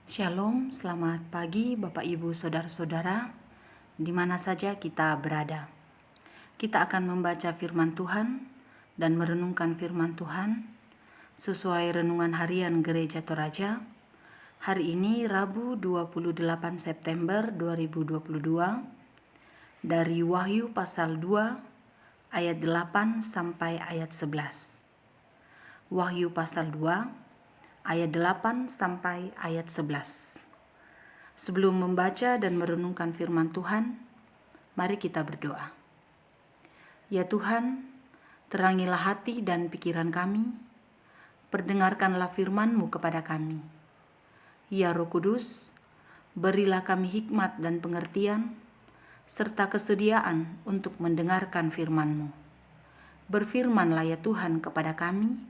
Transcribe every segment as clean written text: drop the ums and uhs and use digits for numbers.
Shalom, selamat pagi Bapak Ibu Saudara-saudara, di mana saja kita berada. Kita akan membaca firman Tuhan dan merenungkan firman Tuhan sesuai renungan harian Gereja Toraja. Hari ini Rabu 28 September 2022 dari Wahyu pasal 2 ayat 8 sampai ayat 11. Wahyu pasal 2 ayat 8 sampai ayat 11. Sebelum membaca dan merenungkan firman Tuhan, mari kita berdoa. Ya Tuhan, terangilah hati dan pikiran kami, perdengarkanlah firman-Mu kepada kami. Ya Roh Kudus, berilah kami hikmat dan pengertian, serta kesediaan untuk mendengarkan firman-Mu. Berfirmanlah ya Tuhan kepada kami,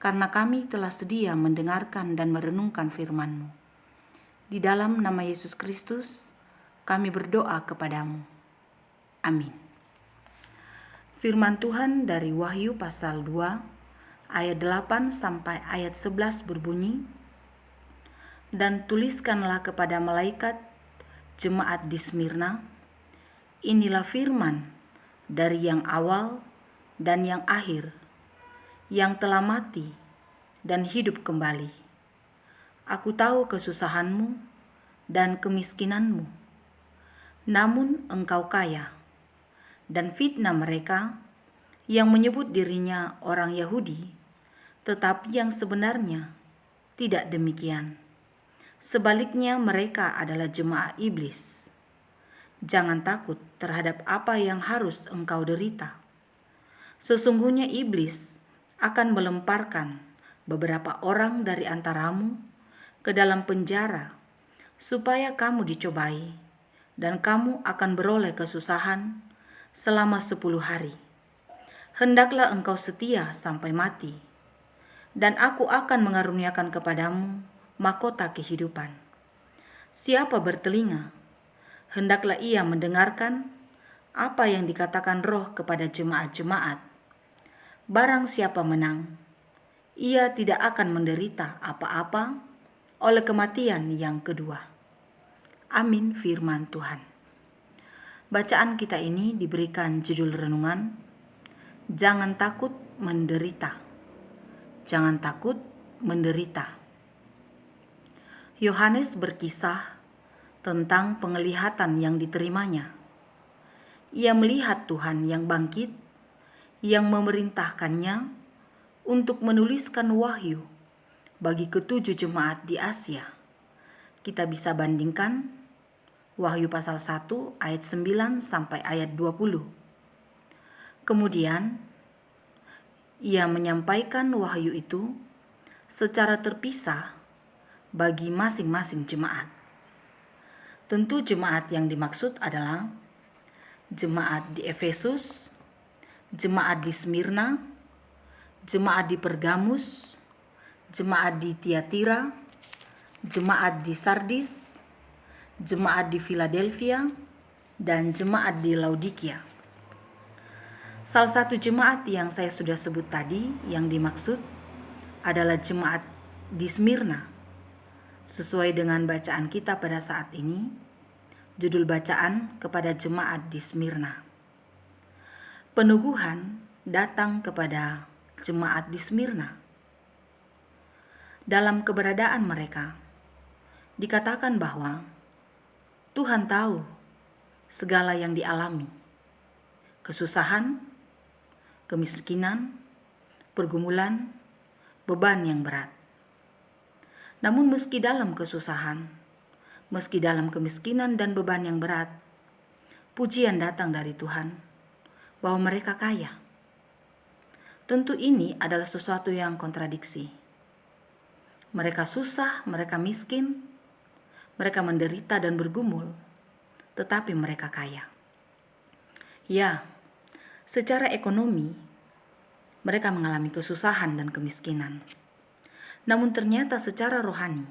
karena kami telah sedia mendengarkan dan merenungkan firman-Mu. Di dalam nama Yesus Kristus, kami berdoa kepadamu. Amin. Firman Tuhan dari Wahyu pasal 2, ayat 8 sampai ayat 11 berbunyi, "Dan tuliskanlah kepada malaikat jemaat di Smyrna, inilah firman dari yang awal dan yang akhir, yang telah mati dan hidup kembali. Aku tahu kesusahanmu dan kemiskinanmu, namun engkau kaya, dan fitnah mereka yang menyebut dirinya orang Yahudi, tetapi yang sebenarnya tidak demikian. Sebaliknya mereka adalah jemaah iblis. Jangan takut terhadap apa yang harus engkau derita. Sesungguhnya iblis akan melemparkan beberapa orang dari antaramu ke dalam penjara, supaya kamu dicobai, dan kamu akan beroleh kesusahan selama 10 hari. Hendaklah engkau setia sampai mati, dan aku akan mengaruniakan kepadamu mahkota kehidupan. Siapa bertelinga, hendaklah ia mendengarkan apa yang dikatakan Roh kepada jemaat-jemaat. Barang siapa menang, ia tidak akan menderita apa-apa oleh kematian yang kedua." Amin firman Tuhan. Bacaan kita ini diberikan judul renungan, "Jangan takut menderita." Jangan takut menderita. Yohanes berkisah tentang penglihatan yang diterimanya. Ia melihat Tuhan yang bangkit, yang memerintahkannya untuk menuliskan wahyu bagi ketujuh jemaat di Asia. Kita bisa bandingkan Wahyu pasal 1 ayat 9 sampai ayat 20. Kemudian ia menyampaikan wahyu itu secara terpisah bagi masing-masing jemaat. Tentu jemaat yang dimaksud adalah jemaat di Efesus, jemaat di Smyrna, jemaat di Pergamus, jemaat di Tiatira, jemaat di Sardis, jemaat di Philadelphia, dan jemaat di Laodikia. Salah satu jemaat yang saya sudah sebut tadi yang dimaksud adalah jemaat di Smyrna. Sesuai dengan bacaan kita pada saat ini, judul bacaan kepada jemaat di Smyrna. Peneguhan datang kepada jemaat di Smyrna. Dalam keberadaan mereka, dikatakan bahwa Tuhan tahu segala yang dialami, kesusahan, kemiskinan, pergumulan, beban yang berat. Namun meski dalam kesusahan, meski dalam kemiskinan dan beban yang berat, pujian datang dari Tuhan bahwa mereka kaya. Tentu ini adalah sesuatu yang kontradiksi. Mereka susah, mereka miskin, mereka menderita dan bergumul, tetapi mereka kaya. Ya, secara ekonomi, mereka mengalami kesusahan dan kemiskinan. Namun ternyata secara rohani,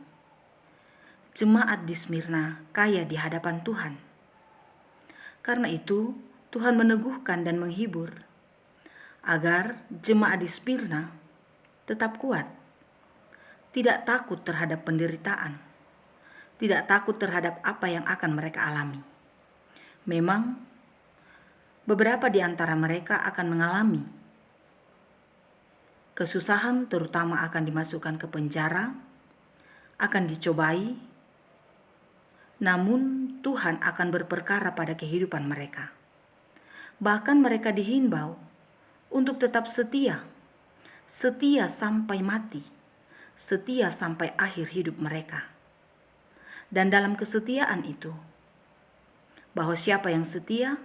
jemaat di Smyrna kaya di hadapan Tuhan. Karena itu, Tuhan meneguhkan dan menghibur agar jemaat di Smyrna tetap kuat, tidak takut terhadap penderitaan, tidak takut terhadap apa yang akan mereka alami. Memang, beberapa di antara mereka akan mengalami kesusahan, terutama akan dimasukkan ke penjara, akan dicobai, namun Tuhan akan berperkara pada kehidupan mereka. Bahkan mereka dihimbau untuk tetap setia, setia sampai mati, setia sampai akhir hidup mereka. Dan dalam kesetiaan itu, bahwa siapa yang setia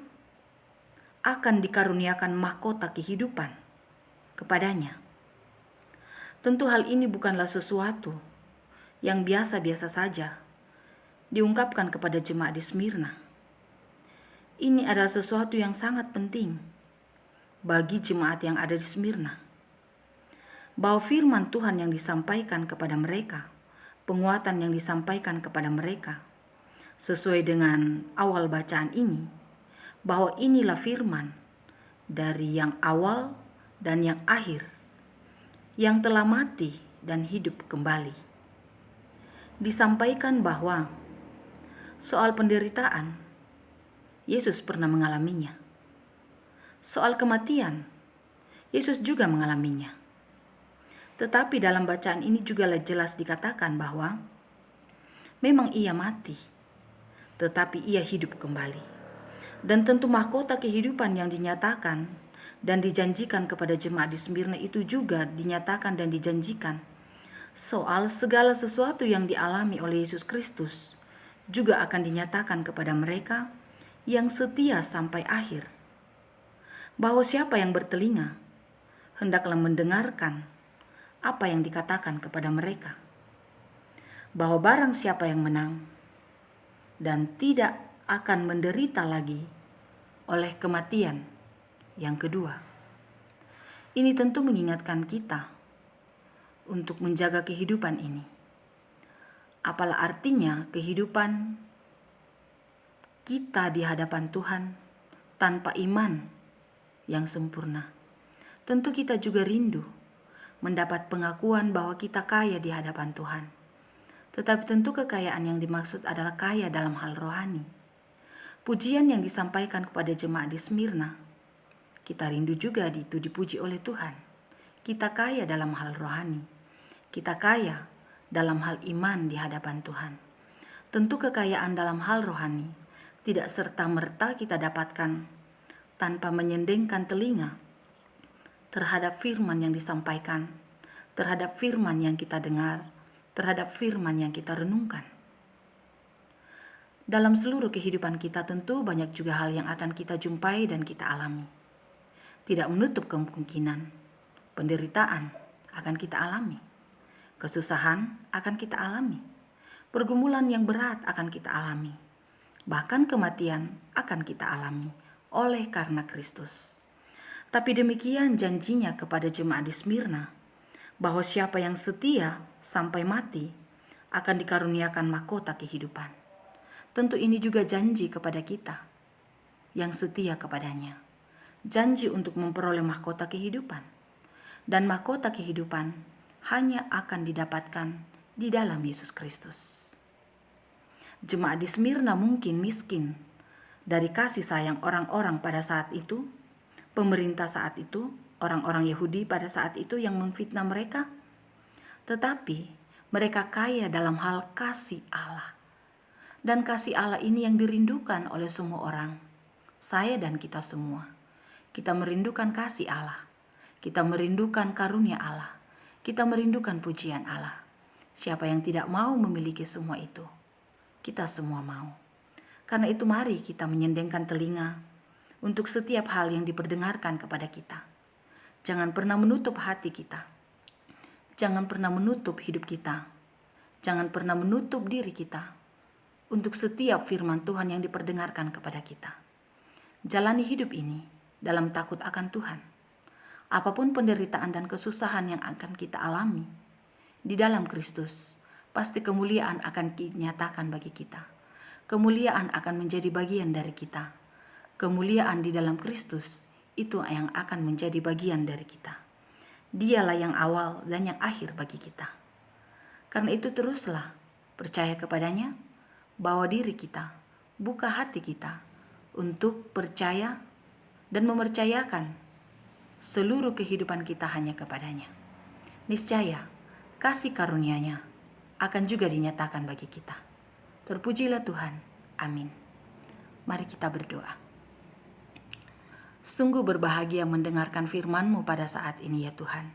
akan dikaruniakan mahkota kehidupan kepadanya. Tentu hal ini bukanlah sesuatu yang biasa-biasa saja diungkapkan kepada jemaat di Smyrna. Ini adalah sesuatu yang sangat penting bagi jemaat yang ada di Smyrna. Bahwa firman Tuhan yang disampaikan kepada mereka, penguatan yang disampaikan kepada mereka, sesuai dengan awal bacaan ini, bahwa inilah firman dari yang awal dan yang akhir, yang telah mati dan hidup kembali. Disampaikan bahwa soal penderitaan, Yesus pernah mengalaminya. Soal kematian, Yesus juga mengalaminya. Tetapi dalam bacaan ini juga jelas dikatakan bahwa memang ia mati, tetapi ia hidup kembali. Dan tentu mahkota kehidupan yang dinyatakan dan dijanjikan kepada jemaat di Smyrna itu juga dinyatakan dan dijanjikan soal segala sesuatu yang dialami oleh Yesus Kristus juga akan dinyatakan kepada mereka yang setia sampai akhir. Bahwa siapa yang bertelinga, hendaklah mendengarkan apa yang dikatakan kepada mereka. Bahwa barang siapa yang menang dan tidak akan menderita lagi oleh kematian yang kedua. Ini tentu mengingatkan kita untuk menjaga kehidupan ini. Apalah artinya kehidupan kita di hadapan Tuhan tanpa iman yang sempurna. Tentu kita juga rindu mendapat pengakuan bahwa kita kaya di hadapan Tuhan. Tetapi tentu kekayaan yang dimaksud adalah kaya dalam hal rohani. Pujian yang disampaikan kepada jemaat di Smyrna, kita rindu juga itu dipuji oleh Tuhan. Kita kaya dalam hal rohani. Kita kaya dalam hal iman di hadapan Tuhan. Tentu kekayaan dalam hal rohani tidak serta-merta kita dapatkan tanpa menyendengkan telinga terhadap firman yang disampaikan, terhadap firman yang kita dengar, terhadap firman yang kita renungkan. Dalam seluruh kehidupan kita tentu banyak juga hal yang akan kita jumpai dan kita alami. Tidak menutup kemungkinan penderitaan akan kita alami, kesusahan akan kita alami, pergumulan yang berat akan kita alami. Bahkan kematian akan kita alami oleh karena Kristus. Tapi demikian janjinya kepada jemaat di Smyrna, bahwa siapa yang setia sampai mati akan dikaruniakan mahkota kehidupan. Tentu ini juga janji kepada kita yang setia kepadanya. Janji untuk memperoleh mahkota kehidupan. Dan mahkota kehidupan hanya akan didapatkan di dalam Yesus Kristus. Jemaat di Smyrna mungkin miskin dari kasih sayang orang-orang pada saat itu, pemerintah saat itu, orang-orang Yahudi pada saat itu yang memfitnah mereka. Tetapi mereka kaya dalam hal kasih Allah. Dan kasih Allah ini yang dirindukan oleh semua orang, saya dan kita semua. Kita merindukan kasih Allah, kita merindukan karunia Allah, kita merindukan pujian Allah. Siapa yang tidak mau memiliki semua itu? Kita semua mau. Karena itu mari kita menyendengkan telinga untuk setiap hal yang diperdengarkan kepada kita. Jangan pernah menutup hati kita. Jangan pernah menutup hidup kita. Jangan pernah menutup diri kita untuk setiap firman Tuhan yang diperdengarkan kepada kita. Jalani hidup ini dalam takut akan Tuhan. Apapun penderitaan dan kesusahan yang akan kita alami di dalam Kristus, pasti kemuliaan akan dinyatakan bagi kita. Kemuliaan akan menjadi bagian dari kita. Kemuliaan di dalam Kristus itu yang akan menjadi bagian dari kita. Dialah yang awal dan yang akhir bagi kita. Karena itu teruslah percaya kepadanya, bawa diri kita, buka hati kita untuk percaya dan mempercayakan seluruh kehidupan kita hanya kepadanya. Niscaya, kasih karunia-Nya akan juga dinyatakan bagi kita. Terpujilah Tuhan. Amin. Mari kita berdoa. Sungguh berbahagia mendengarkan firman-Mu pada saat ini ya Tuhan.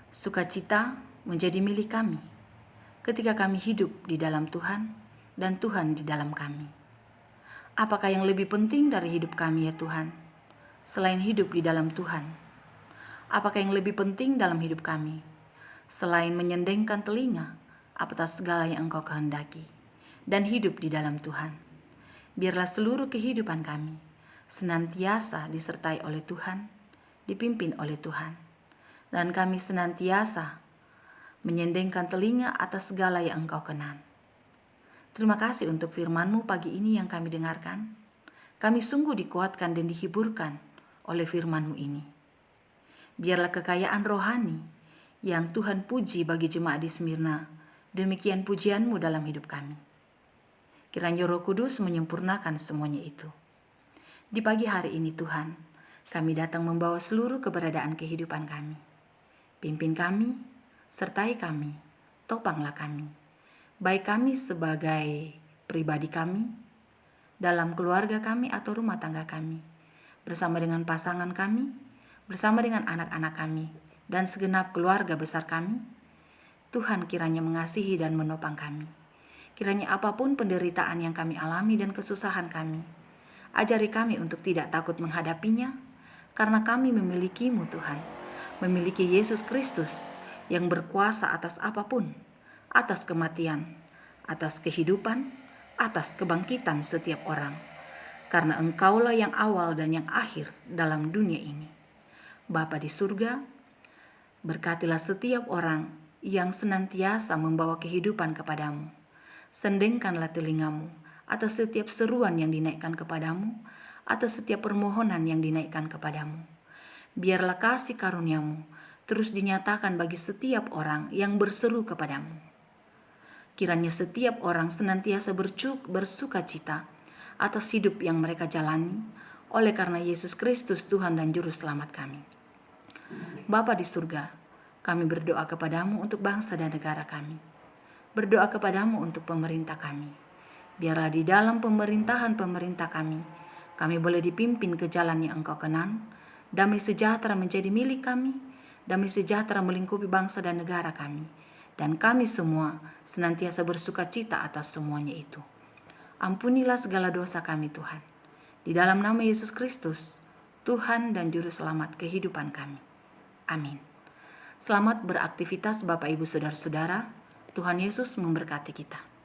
Sukacita menjadi milik kami ketika kami hidup di dalam Tuhan dan Tuhan di dalam kami. Apakah yang lebih penting dari hidup kami ya Tuhan, selain hidup di dalam Tuhan? Apakah yang lebih penting dalam hidup kami, selain menyendengkan telinga atas segala yang Engkau kehendaki dan hidup di dalam Tuhan? Biarlah seluruh kehidupan kami senantiasa disertai oleh Tuhan, dipimpin oleh Tuhan, dan kami senantiasa menyendengkan telinga atas segala yang Engkau kenan. Terima kasih untuk firman-Mu pagi ini yang kami dengarkan. Kami sungguh dikuatkan dan dihiburkan oleh firman-Mu ini. Biarlah kekayaan rohani yang Tuhan puji bagi jemaat di Smyrna, demikian pujian-Mu dalam hidup kami. Kiranya Roh Kudus menyempurnakan semuanya itu. Di pagi hari ini Tuhan, kami datang membawa seluruh keberadaan kehidupan kami. Pimpin kami, sertai kami, topanglah kami. Baik kami sebagai pribadi kami, dalam keluarga kami atau rumah tangga kami, bersama dengan pasangan kami, bersama dengan anak-anak kami, dan segenap keluarga besar kami. Tuhan kiranya mengasihi dan menopang kami. Kiranya apapun penderitaan yang kami alami dan kesusahan kami, ajari kami untuk tidak takut menghadapinya, karena kami memiliki-Mu Tuhan, memiliki Yesus Kristus yang berkuasa atas apapun, atas kematian, atas kehidupan, atas kebangkitan setiap orang, karena Engkaulah yang awal dan yang akhir dalam dunia ini. Bapa di surga, berkatilah setiap orang yang senantiasa membawa kehidupan kepadamu. Sendengkanlah telingamu atas setiap seruan yang dinaikkan kepadamu, atas setiap permohonan yang dinaikkan kepadamu. Biarlah kasih karunia-Mu terus dinyatakan bagi setiap orang yang berseru kepadamu. Kiranya setiap orang senantiasa bersuka cita atas hidup yang mereka jalani, oleh karena Yesus Kristus Tuhan dan Juru Selamat kami. Bapa di surga, kami berdoa kepadamu untuk bangsa dan negara kami. Berdoa kepadamu untuk pemerintah kami. Biarlah di dalam pemerintahan kami boleh dipimpin ke jalan yang Engkau kenan. Damai sejahtera menjadi milik kami. Damai sejahtera melingkupi bangsa dan negara kami. Dan kami semua senantiasa bersuka cita atas semuanya itu. Ampunilah segala dosa kami Tuhan. Di dalam nama Yesus Kristus, Tuhan dan Juru Selamat kehidupan kami. Amin. Selamat beraktivitas Bapak Ibu Saudara-saudara. Tuhan Yesus memberkati kita.